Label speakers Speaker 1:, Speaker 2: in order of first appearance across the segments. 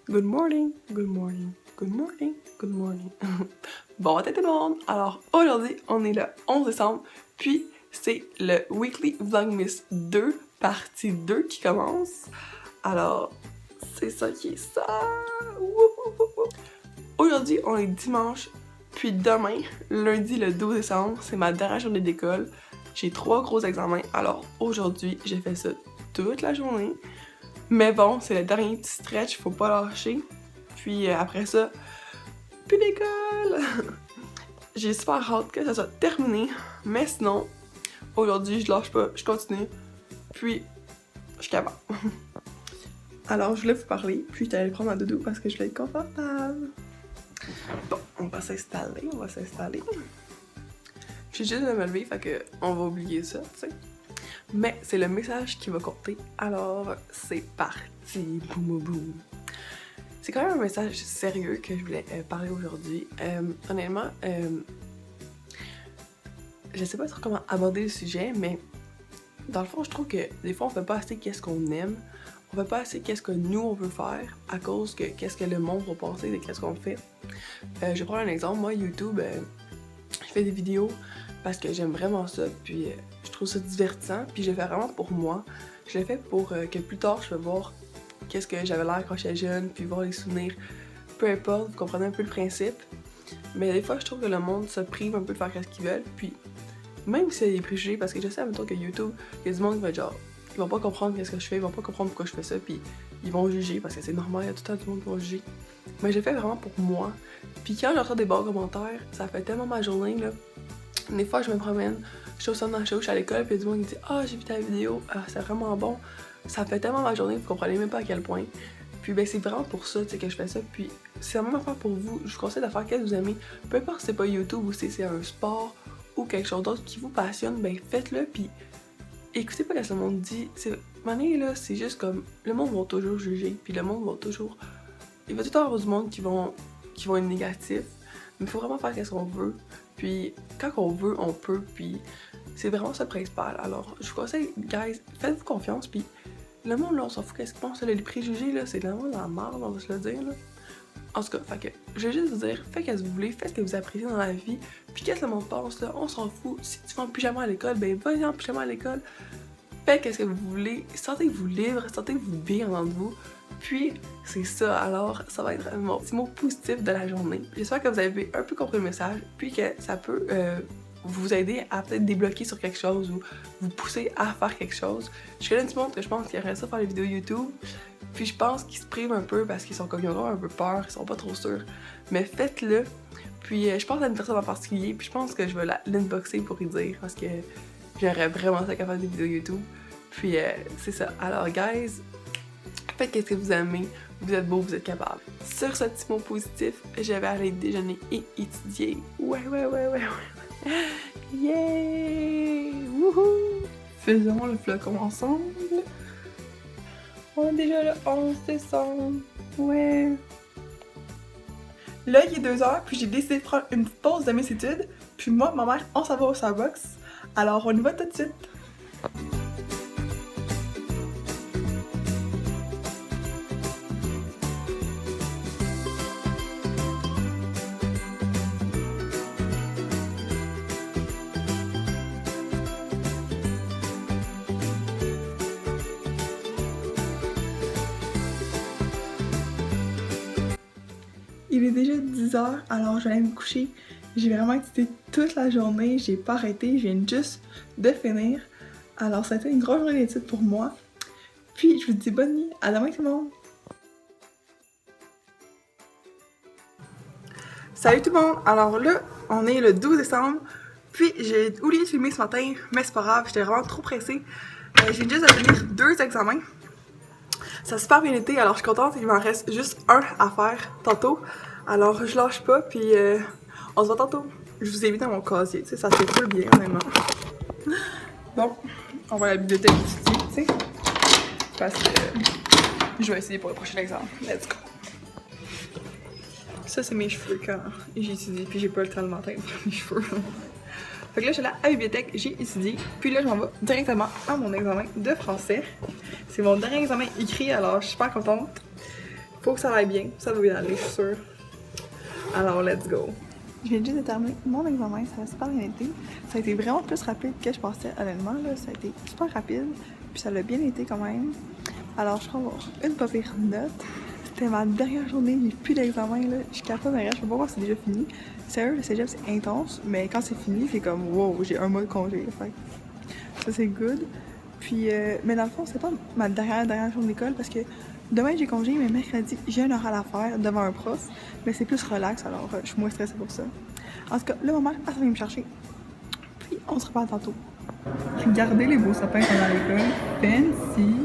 Speaker 1: Good morning, good morning, good morning, good morning. Bon matin tout le monde! Alors aujourd'hui, on est le 11 décembre, puis c'est le Weekly Vlogmas 2, partie 2 qui commence. Alors, c'est ça qui est ça! Aujourd'hui, on est dimanche, puis demain, lundi le 12 décembre, c'est ma dernière journée d'école. J'ai 3 gros examens, alors aujourd'hui, j'ai fait ça toute la journée. Mais bon, c'est le dernier petit stretch, faut pas lâcher. Puis après ça, plus d'école! J'ai super hâte que ça soit terminé, mais sinon, aujourd'hui, je lâche pas, je continue. Puis, je suis capable. Alors, je voulais vous parler, puis j'étais allée prendre ma doudou parce que je voulais être confortable. Bon, on va s'installer. Je suis juste de me lever, fait que on va oublier ça, tu sais. Mais c'est le message qui va compter, alors c'est parti, boum boum. C'est quand même un message sérieux que je voulais parler aujourd'hui. Honnêtement, je sais pas trop comment aborder le sujet, mais dans le fond, je trouve que des fois on fait pas assez qu'est-ce qu'on aime, on fait pas assez qu'est-ce que nous on veut faire à cause que qu'est-ce que le monde va penser de qu'est-ce qu'on fait. Je vais prendre un exemple, moi YouTube, je fais des vidéos parce que j'aime vraiment ça, puis je trouve ça divertissant, puis je le fais vraiment pour moi. Je le fais pour que plus tard je peux voir qu'est-ce que j'avais l'air quand j'étais jeune, puis voir les souvenirs. Peu importe, vous comprenez un peu le principe. Mais des fois, je trouve que le monde se prive un peu de faire ce qu'ils veulent, puis même si c'est des préjugés, parce que je sais, admettons que YouTube, il y a du monde qui va être genre, ils vont pas comprendre qu'est-ce que je fais, ils vont pas comprendre pourquoi je fais ça, puis ils vont juger, parce que c'est normal, il y a tout le temps du monde qui va juger. Mais je le fais vraiment pour moi. Puis quand j'entends des bons commentaires, ça fait tellement ma journée, là. Des fois, je me promène, je suis au centre d'achat, je suis à l'école, puis il y a du monde qui dit « Ah, j'ai vu ta vidéo, c'est vraiment bon ». Ça fait tellement ma journée, vous comprenez même pas à quel point. Puis ben c'est vraiment pour ça, tu sais, que je fais ça. Puis c'est la même affaire pour vous. Je vous conseille de faire ce que vous aimez. Peu importe si c'est pas YouTube ou si c'est un sport ou quelque chose d'autre qui vous passionne, ben faites-le. Puis écoutez pas ce que le monde dit. Mané, là, c'est juste comme le monde va toujours juger. Puis le monde va toujours. Il va tout le temps avoir du monde qui vont être négatifs. Mais il faut vraiment faire ce qu'on veut. Puis quand on veut, on peut. Puis c'est vraiment ça le principal. Alors je vous conseille, guys, faites-vous confiance. Puis le monde, là, on s'en fout qu'est-ce qu'ils pensent. Les préjugés, là, c'est vraiment la merde, on va se le dire, là. En tout cas, fait que, je vais juste vous dire, faites ce que vous voulez, faites ce que vous appréciez dans la vie, puis qu'est-ce que le monde pense, là, on s'en fout. Si tu vas en pyjama à l'école, ben vas-y en pyjama à l'école. Faites ce que vous voulez, sentez-vous libre, sentez-vous bien en vous. Puis, c'est ça, alors, ça va être mon petit mot positif de la journée. J'espère que vous avez un peu compris le message, puis que ça peut vous aider à peut-être débloquer sur quelque chose ou vous pousser à faire quelque chose. Je connais du monde que je pense qu'il aimerait ça faire des vidéos YouTube, puis je pense qu'ils se privent un peu parce qu'ils sont comme ils ont un peu peur, ils sont pas trop sûrs. Mais faites-le. Puis je pense à une personne en particulier, puis je pense que je vais l'inboxer pour y dire parce que j'aimerais vraiment ça qu'à faire des vidéos YouTube. Puis c'est ça. Alors guys, faites ce que vous aimez, vous êtes beau, vous êtes capable. Sur ce petit mot positif, je vais aller déjeuner et étudier. Ouais. Yeah! Wouhou! Faisons le flocon ensemble. On est déjà le 11 décembre. Ouais. Là, il est 2h, puis j'ai décidé de prendre une petite pause de mes études. Puis moi, ma mère, on s'en va au Starbucks. Alors, on y va tout de suite. Il est déjà 10h, alors je vais aller me coucher. J'ai vraiment étudié toute la journée, j'ai pas arrêté, je viens juste de finir. Alors ça a été une grosse journée d'études pour moi. Puis je vous dis bonne nuit, à demain tout le monde! Salut tout le monde! Alors là, on est le 12 décembre, puis j'ai oublié de filmer ce matin, mais c'est pas grave, j'étais vraiment trop pressée. J'ai juste à finir 2 examens. Ça a super bien été, alors je suis contente, il m'en reste juste un à faire tantôt. Alors je lâche pas, puis on se voit tantôt. Je vous ai mis dans mon casier, tu sais, ça se fait full bien honnêtement. Bon, on va à la bibliothèque étudier, tu sais, parce que je vais essayer pour le prochain examen. Let's go! Ça, c'est mes cheveux quand j'ai étudié, puis j'ai pas le temps le matin de faire mes cheveux. Fait que là, je suis là à la bibliothèque, j'ai étudié, puis là, je m'en vais directement à mon examen de français. C'est mon dernier examen écrit, alors je suis super contente.
Speaker 2: Faut que ça aille bien, ça va bien aller, je suis sûre. Alors, let's go. Je viens juste de terminer mon examen, ça a super bien été. Ça a été vraiment plus rapide que je pensais, honnêtement, là. Ça a été super rapide, puis ça l'a bien été quand même. Alors, je crois avoir une pas pire note. C'était ma dernière journée, j'ai plus d'examen, là. Je capote, mais je peux pas voir si c'est déjà fini. Sérieux, le cégep, c'est intense, mais quand c'est fini, c'est comme wow, j'ai un mois de congé. Fait ça, c'est good. Puis, mais dans le fond, c'est pas ma dernière journée d'école parce que demain j'ai congé, mais mercredi j'ai un oral à faire devant un prof. Mais c'est plus relax, alors je suis moins stressée pour ça. En tout cas, là, ma mère, elle vient me chercher. Puis, on se reparle tantôt. Regardez les beaux sapins qu'on a à l'école. Fancy!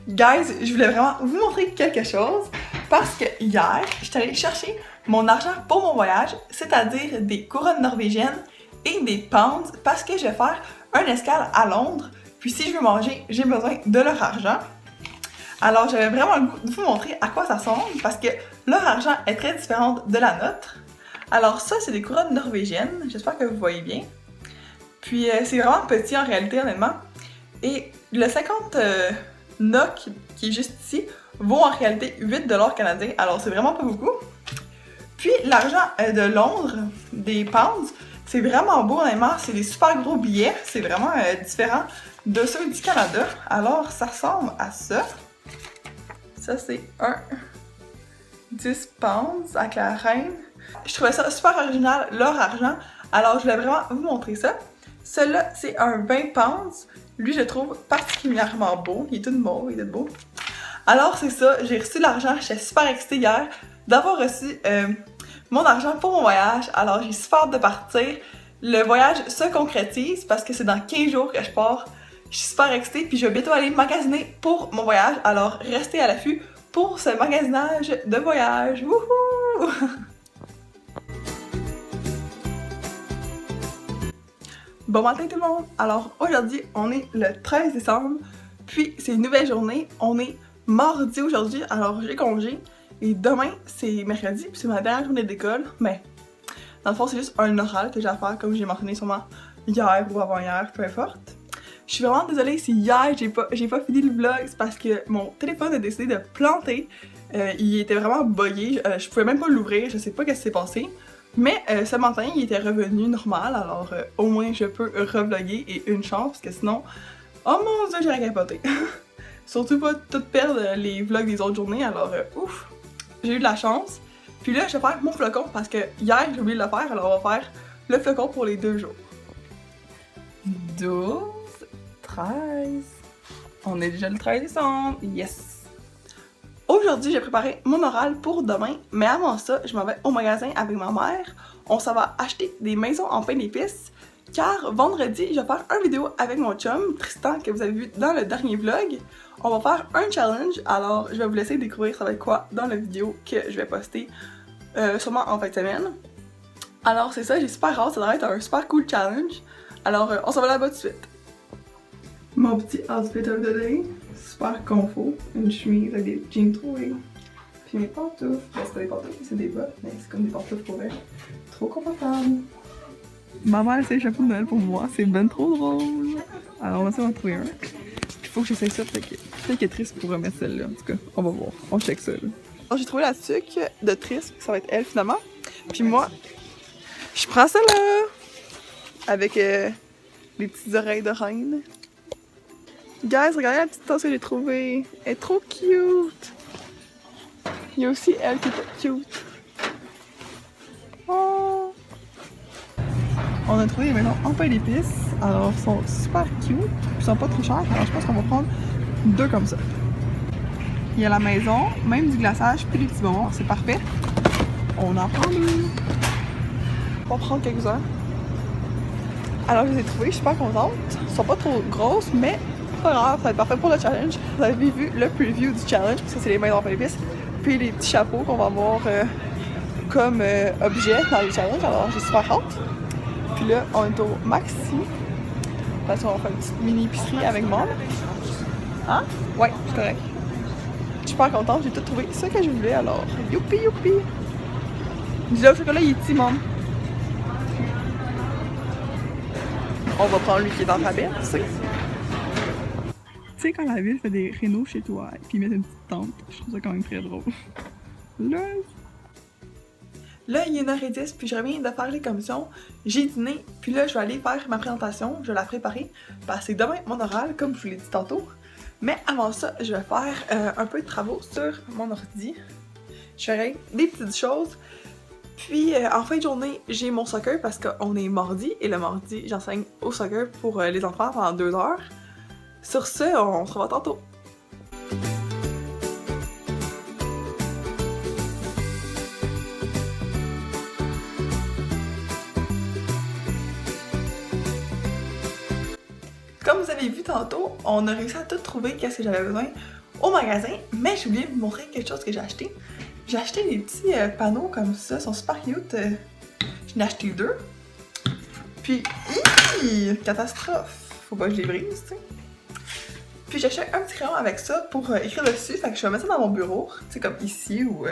Speaker 2: Guys, je voulais vraiment vous montrer quelque chose parce que hier, je suis allée chercher mon argent pour mon voyage, c'est-à-dire des couronnes norvégiennes et des pounds parce que je vais faire un escale à Londres. Puis si je veux manger, j'ai besoin de leur argent. Alors j'avais vraiment le goût de vous montrer à quoi ça ressemble parce que leur argent est très différent de la nôtre. Alors ça, c'est des couronnes norvégiennes, j'espère que vous voyez bien. Puis c'est vraiment petit en réalité, honnêtement. Et le 50 NOK qui est juste ici vaut en réalité 8$ canadiens, alors c'est vraiment pas beaucoup. Puis l'argent de Londres, des pounds, c'est vraiment beau honnêtement, c'est des super gros billets, c'est vraiment différent de ceux du Canada. Alors ça ressemble à ça. Ça c'est un 10 pounds avec la reine. Je trouvais ça super original, leur argent, alors je voulais vraiment vous montrer ça. Celui-là c'est un 20 pounds. Lui, je le trouve particulièrement beau. Il est tout mauve, il est beau. Alors, c'est ça. J'ai reçu l'argent. J'étais super excitée hier d'avoir reçu mon argent pour mon voyage. Alors, j'ai super hâte de partir. Le voyage se concrétise parce que c'est dans 15 jours que je pars. Je suis super excitée. Puis, je vais bientôt aller magasiner pour mon voyage. Alors, restez à l'affût pour ce magasinage de voyage. Wouhou! Bon matin tout le monde! Alors aujourd'hui, on est le 13 décembre, puis c'est une nouvelle journée. On est mardi aujourd'hui, alors j'ai congé. Et demain, c'est mercredi, puis c'est ma dernière journée d'école. Mais dans le fond, c'est juste un oral que j'ai à faire, comme j'ai mentionné sûrement hier ou avant-hier, peu importe. Je suis vraiment désolée si hier j'ai pas fini le vlog, c'est parce que mon téléphone a décidé de planter. Il était vraiment buggé, je pouvais même pas l'ouvrir, je sais pas qu'est-ce qui s'est passé. Mais ce matin, il était revenu normal, alors au moins je peux revlogger et une chance, parce que sinon, oh mon dieu, j'aurais capoté. Surtout pas tout perdre les vlogs des autres journées, alors ouf, j'ai eu de la chance. Puis là, je vais faire mon flocon, parce que hier, j'ai oublié de le faire, alors on va faire le flocon pour les 2 jours. 12, 13, on est déjà le 13 décembre, yes! Aujourd'hui, j'ai préparé mon oral pour demain, mais avant ça, je m'en vais au magasin avec ma mère. On s'en va acheter des maisons en pain d'épices, car vendredi, je vais faire une vidéo avec mon chum, Tristan, que vous avez vu dans le dernier vlog. On va faire un challenge, alors je vais vous laisser découvrir ça va être quoi dans la vidéo que je vais poster sûrement en fin de semaine. Alors c'est ça, j'ai super hâte, ça devrait être un super cool challenge. Alors on s'en va là-bas tout de suite. Mon petit outfit of the day. Super confort, une chemise avec des jeans troués. Puis mes pantoufles, c'est pas des pantoufles, c'est des bottes, mais c'est comme des pantoufles pour elle. Trop confortable. Maman, elle sait le chapeau de Noël pour moi, c'est ben trop drôle. Alors on va essayer d'en trouver un. Puis faut que j'essaye ça, peut-être que Tris pourra mettre celle-là. En tout cas, on va voir, on check ça là. Alors j'ai trouvé la tuque de Tris, ça va être elle finalement. Puis moi, je prends celle-là avec les petites oreilles de reine. Guys, regardez la petite tasse que j'ai trouvée. Elle est trop cute. Il y a aussi elle qui est pas cute. Oh. On a trouvé les maisons en pain d'épices. Alors, elles sont super cute. Ils sont pas trop chers. Alors, je pense qu'on va prendre 2 comme ça. Il y a la maison, même du glaçage, puis des petits bonbons. C'est parfait. On en prend 2. On va prendre quelques-uns. Alors, je les ai trouvées. Je suis super contente. Elles sont pas trop grosses, mais pas grave, ça va être parfait pour le challenge. Vous avez vu le preview du challenge, parce que c'est les maisons en pain d'épices, puis les petits chapeaux qu'on va avoir comme objet dans les challenges, alors j'ai super hâte. Puis là, on est au Maxi, parce qu'on va faire une petite mini épicerie avec Mom. Hein? Ouais, c'est correct. Je suis super contente, j'ai tout trouvé ce que je voulais, alors youpi youpi! Dis-le au chocolat, il est petit, Mom. On va prendre lui qui est dans le rabais, tu sais. sais, quand la ville fait des rénaux chez toi, et puis ils mettent une petite tente, je trouve ça quand même très drôle. Là, il est 1h10, puis je reviens de faire les commissions. J'ai dîné, puis là, je vais aller faire ma présentation. Je vais la préparer, parce que c'est demain mon oral, comme je vous l'ai dit tantôt. Mais avant ça, je vais faire un peu de travaux sur mon ordi. Je ferai des petites choses. Puis, en fin de journée, j'ai mon soccer, parce qu'on est mardi, et le mardi, j'enseigne au soccer pour les enfants pendant 2 heures. Sur ce, on se revoit tantôt. Comme vous avez vu tantôt, on a réussi à tout trouver qu'est-ce que j'avais besoin au magasin, mais j'ai oublié de vous montrer quelque chose que j'ai acheté. J'ai acheté des petits panneaux comme ça, ils sont super cute. J'en ai acheté 2. Puis, catastrophe! Faut pas que je les brise, tu sais. Puis j'ai acheté un petit crayon avec ça pour écrire dessus, fait que je vais mettre ça dans mon bureau, tu sais, comme ici ou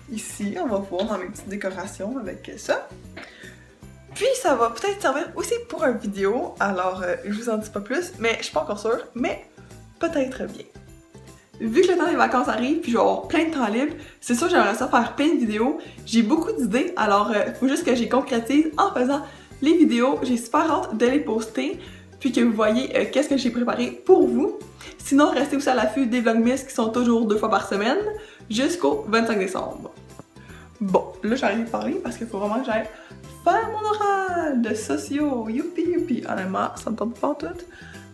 Speaker 2: ici. On va voir dans mes petites décorations avec ça. Puis ça va peut-être servir aussi pour une vidéo, alors je vous en dis pas plus, mais je suis pas encore sûre, mais peut-être bien. Vu que le temps des vacances arrive, puis je vais avoir plein de temps libre, c'est sûr que j'aimerais ça faire plein de vidéos. J'ai beaucoup d'idées, alors faut juste que j'y concrétise en faisant les vidéos. J'ai super hâte de les poster, puis que vous voyez qu'est-ce que j'ai préparé pour vous. Sinon, restez aussi à l'affût des vlogmas qui sont toujours 2 fois par semaine, jusqu'au 25 décembre. Bon, là j'arrive de parler parce qu'il faut vraiment que j'aille faire mon oral de sociaux, youpi youpi. Honnêtement, ça me tente pas tout.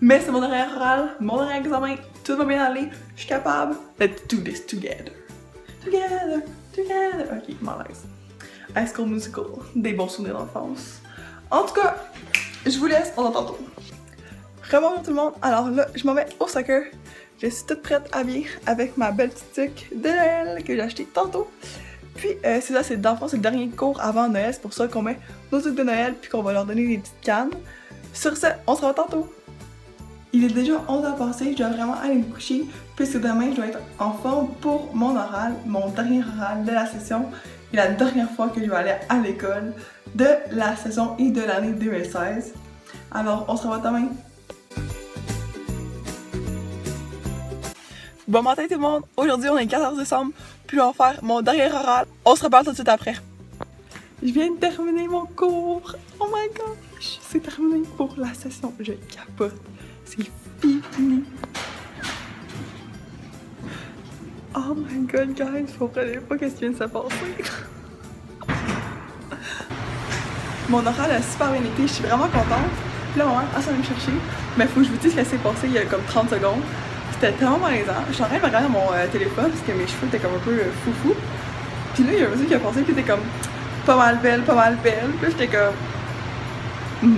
Speaker 2: Mais c'est mon oral oral, mon oral examen, tout va bien aller, je suis capable. Let's do this together. Together, together. Ok, malaise. High School Musical, des bons souvenirs d'enfance. En tout cas, je vous laisse, on entend tantôt. Rebonjour tout le monde, alors là, je m'en vais au soccer. Je suis toute prête, habillée, avec ma belle petite tuque de Noël que j'ai achetée tantôt. Puis c'est ça, c'est dans le fond, c'est le dernier cours avant Noël, c'est pour ça qu'on met nos trucs de Noël puis qu'on va leur donner des petites cannes. Sur ce, on se revoit tantôt! Il est déjà 11h passé, je dois vraiment aller me coucher puisque demain je dois être en forme pour mon oral, mon dernier oral de la session et la dernière fois que je vais aller à l'école de la saison et de l'année 2016. Alors, on se revoit demain! Bon matin tout le monde! Aujourd'hui on est le 14 décembre, puis je vais faire mon dernier oral. On se reparle tout de suite après. Je viens de terminer mon cours! Oh my gosh! C'est terminé pour la session, je capote! C'est fini! Oh my god guys, vous comprenez pas ce qui vient de se passer! Mon oral a super bien été, je suis vraiment contente. Puis là, maman, elle s'en est me chercher. Mais faut que je vous dise ce qui s'est passé il y a comme 30 secondes. C'était tellement malaisant. Je suis en train de me regarder mon téléphone parce que mes cheveux étaient comme un peu foufou. Puis là, il y a un monsieur qui a passé, puis il était comme pas mal belle, pas mal belle. Puis là, j'étais comme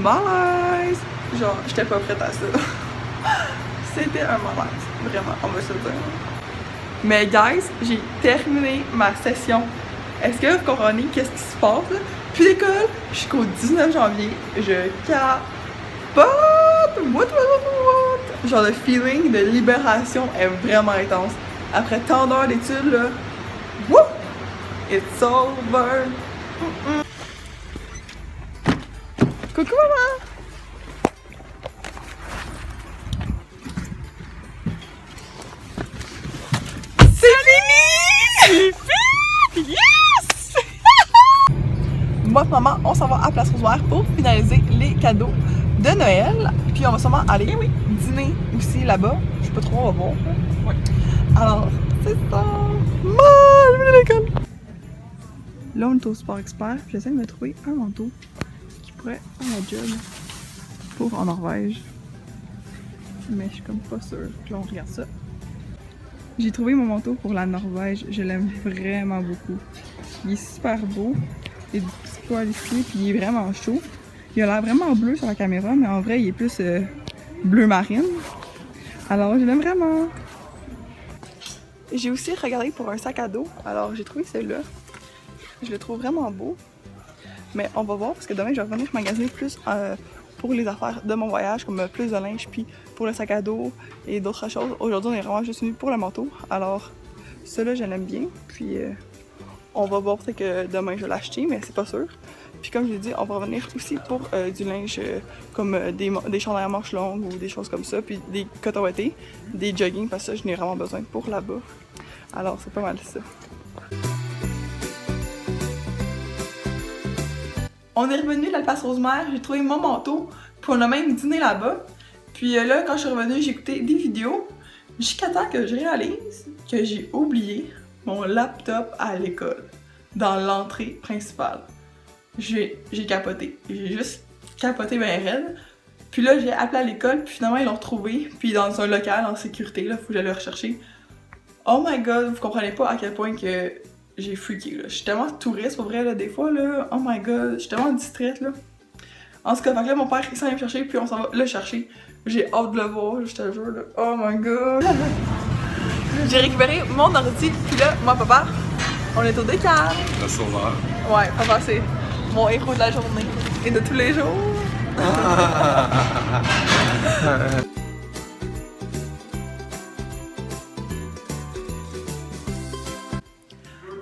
Speaker 2: malaise! Genre, j'étais pas prête à ça. C'était un malaise, vraiment, on va se le dire. Mais guys, j'ai terminé ma session. Est-ce que vous comprenez qu'est-ce qui se passe là? Puis l'école, jusqu'au 19 janvier, je capote! What? Genre le feeling de libération est vraiment intense. Après tant d'heures d'études là, wouh! It's over! Coucou maman! C'est fini! Yes! Moi et maman, on s'en va à Place Rosemère pour finaliser les cadeaux de Noël. Puis on va sûrement aller dîner aussi là-bas. Je sais pas trop, on va voir. Ouais. Alors, c'est ça! Je vais à l'école! Là, on est au Sport Expert. J'essaie de me trouver un manteau qui pourrait faire la job pour en Norvège. Mais je suis comme pas sûre. Là, on regarde ça. J'ai trouvé mon manteau pour la Norvège, je l'aime vraiment beaucoup. Il est super beau, il a des petits poils ici, puis il est vraiment chaud. Il a l'air vraiment bleu sur la caméra, mais en vrai il est plus bleu marine. Alors je l'aime vraiment. J'ai aussi regardé pour un sac à dos, alors j'ai trouvé celui-là. Je le trouve vraiment beau. Mais on va voir parce que demain je vais venir magasiner plus pour les affaires de mon voyage, comme plus de linge, puis pour le sac à dos et d'autres choses. Aujourd'hui, on est vraiment juste venu pour le manteau. Alors, celui-là, je l'aime bien. Puis, on va voir peut-être que demain, je vais l'acheter, mais c'est pas sûr. Puis comme je l'ai dit, on va revenir aussi pour du linge comme des chandails à manches longues ou des choses comme ça, puis des coton-ouatés, des jogging, parce que ça, je n'ai vraiment besoin pour là-bas. Alors, c'est pas mal ça. On est revenu de la place Rosemère, j'ai trouvé mon manteau, puis on a même dîné là-bas. Puis là, quand je suis revenue, j'ai écouté des vidéos, jusqu'à temps que je réalise que j'ai oublié mon laptop à l'école, dans l'entrée principale. J'ai capoté, j'ai juste capoté ben raide. Puis là, j'ai appelé à l'école, puis finalement, ils l'ont retrouvé, puis dans un local en sécurité, là, faut que j'aille le rechercher. Oh my god, vous comprenez pas à quel point que j'ai freaké, là. Je suis tellement touriste, pour vrai, là, des fois, là, oh my god, je suis tellement distraite, là. En tout cas, fait que là, mon père, il s'en vient me chercher, puis on s'en va le chercher. J'ai hâte de le voir, je te jure, là. Oh my god. J'ai récupéré mon ordi, puis là, moi, papa, on est au Décal.
Speaker 3: Le sauveur.
Speaker 2: Ouais, papa, c'est mon héros de la journée et de tous les jours.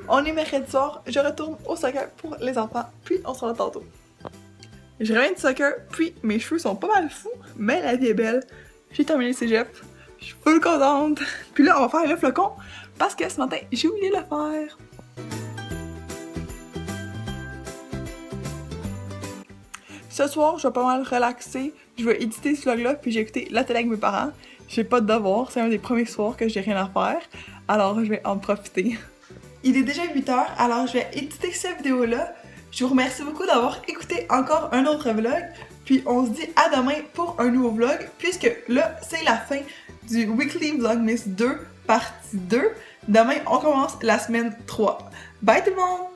Speaker 2: On est mercredi soir, je retourne au soccer pour les enfants, puis on se revoit tantôt. Je reviens du soccer, puis mes cheveux sont pas mal fous, mais la vie est belle. J'ai terminé le cégep, je suis full contente. Puis là, on va faire le flocon, parce que ce matin, j'ai oublié de le faire. Ce soir, je vais pas mal relaxer, je vais éditer ce vlog-là, puis j'ai écouté la télé avec mes parents. J'ai pas de devoir, c'est un des premiers soirs que j'ai rien à faire, alors je vais en profiter. Il est déjà 8h, alors je vais éditer cette vidéo-là. Je vous remercie beaucoup d'avoir écouté encore un autre vlog, puis on se dit à demain pour un nouveau vlog, puisque là, c'est la fin du Weekly Vlogmas 2, partie 2. Demain, on commence la semaine 3. Bye tout le monde!